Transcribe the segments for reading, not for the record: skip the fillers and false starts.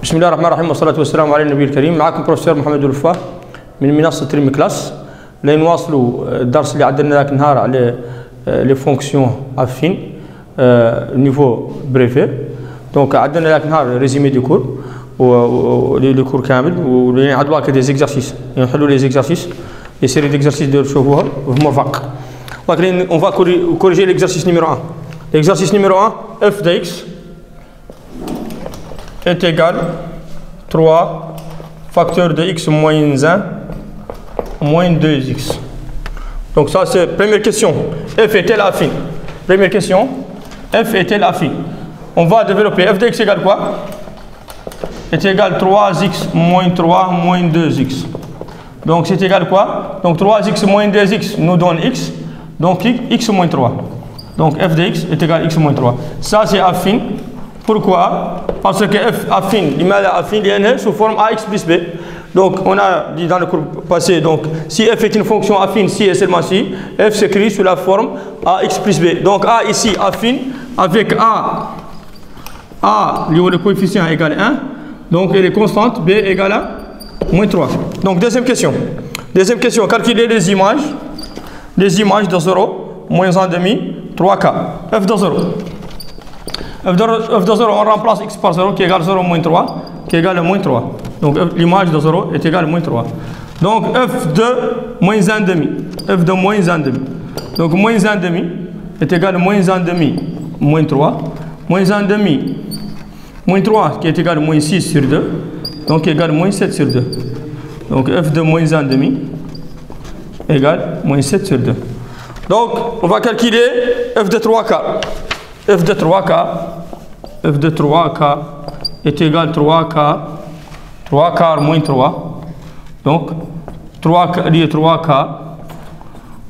بسم الله الرحمن الرحيم والصلاة والسلام على النبي الكريم. معكم بروفيسور محمد الوفاه من منصة ريم كلاس. لنواصلوا الدرس اللي عدلنا ذاك النهار على لي فونكسيون افين نيفو بريفي. دونك عدلنا ذاك النهار ريزيمي دي كور ولي كور كامل ونعدلوا هكا دي زيكزارسيس، نحلوا لي زيكزارسيس لي سيري ديكزارسيس ديال تشوفوها في مرفق. ولكن اون فا كوريجي ليكزارسيس نيميرو 1. L'exercice numéro 1, f de x est égal 3 facteur de x moins 1 moins 2x. Donc ça c'est première question. F est-elle affine? Première question. F est-elle affine? On va développer. F de x égale quoi? Est égal 3x moins 3 moins 2x. Donc c'est égal quoi? Donc 3x moins 2x nous donne x. Donc x moins 3. Donc f de x est égal à x moins 3. Ça c'est affine. Pourquoi? Parce que f affine, il m'a affine, il est sous forme ax plus b. Donc on a dit dans le cours passé, donc si f est une fonction affine, si et seulement si, f s'écrit sous la forme ax plus b. Donc a ici affine avec a le coefficient égale 1. Donc elle est constante, b égale à moins 3. Donc deuxième question. Deuxième question, calculer les images de 0, moins 1,5, 3k. F de 0. F de 0, on remplace x par 0 qui égale 0 moins 3, qui égale moins 3. Donc l'image de 0 est égale à moins 3. Donc f de moins 1,5. F de moins 1,5. Donc moins 1,5 est égal à moins 1,5 moins 3. Moins 1,5 moins 3 qui est égal à moins 6 sur 2. Donc qui égale à moins 7 sur 2. Donc f de moins 1,5 égale moins 7 sur 2. Donc, on va calculer f de 3k. F de 3k est égal à 3k moins 3. Donc, 3k lié 3k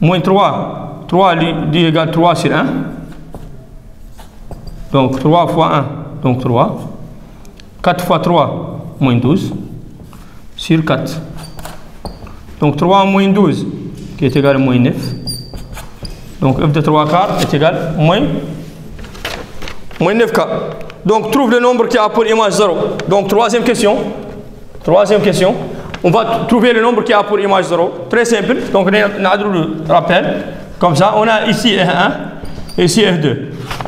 moins 3. 3 lié égal 3 sur 1. Donc, 3 fois 1, donc 3. 4 fois 3, moins 12 sur 4. Donc, 3 moins 12 qui est égal à moins 9. Donc f de 3 quarts est égal à moins 9k. Donc trouve le nombre qui a pour image 0. Donc troisième question. On va trouver le nombre qui a pour image 0. Très simple. Donc on a le rappel. Comme ça, on a ici F1 et ici F2.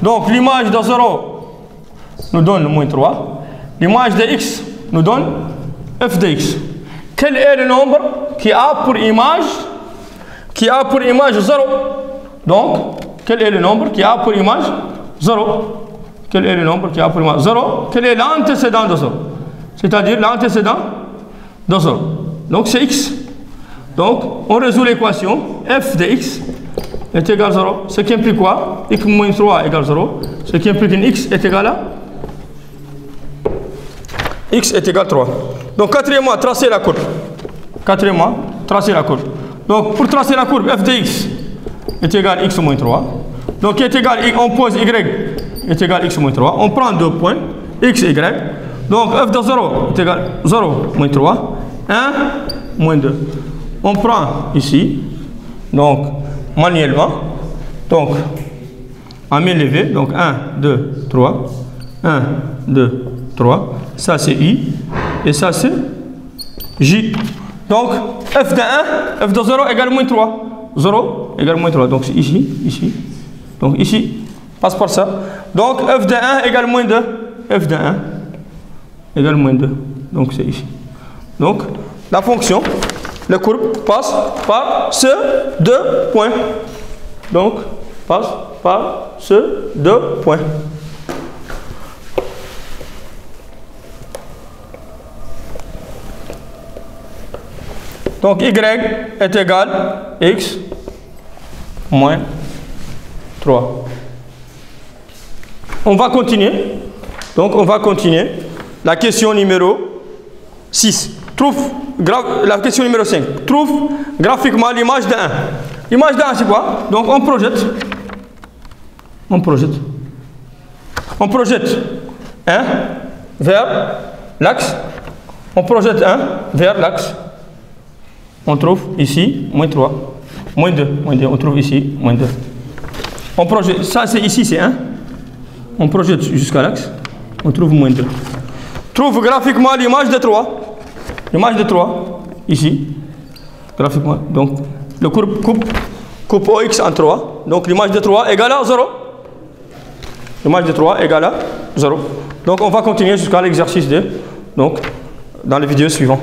Donc l'image de 0 nous donne moins 3. L'image de x nous donne f de x. Quel est le nombre qui a pour image 0? Donc, quel est le nombre qui a pour image 0? Quel est le nombre qui a pour image 0? Quel est l'antécédent de 0? C'est-à-dire l'antécédent de 0. Donc, c'est x. Donc, on résout l'équation f de x est égal à 0. Ce qui implique quoi? X moins 3 égale 0. Ce qui implique x est égal à x est égal à 3. Donc, quatrièmement, tracer la courbe. Donc, pour tracer la courbe f de x est égal à x moins 3. Donc, est égal, on pose y est égal à x moins 3. On prend deux points, x et y. Donc, f de 0 est égal à 0 moins 3, 1 moins 2. On prend ici, donc manuellement, donc à main levée, donc 1, 2, 3, 1, 2, 3. Ça c'est i et ça c'est j. Donc, f de 1, f de 0 égale moins 3. 0 égale moins 3. Donc, c'est ici. Donc, ici, passe par ça. Donc, f de 1 égale moins 2. F de 1 égale moins 2. Donc, c'est ici. Donc, la fonction, la courbe passe par ce deux points. Donc, passe par ce deux points. Donc, y est égal à x moins 3. On va continuer. Donc, on va continuer. La question numéro 6. La question numéro 5. Trouve graphiquement l'image de 1. L'image de 1, c'est quoi? Donc, on projette 1 vers l'axe. On projette 1 vers l'axe. On trouve ici moins 3, moins 2, on trouve ici moins 2. On projette, ça c'est ici c'est 1. On projette jusqu'à l'axe, on trouve moins 2. Trouve graphiquement l'image de 3. L'image de 3, ici. Graphiquement. Donc, le coupe OX en 3. Donc, l'image de 3 égale à 0. L'image de 3 égale à 0. Donc, on va continuer jusqu'à l'exercice 2. Donc, dans les vidéos suivantes.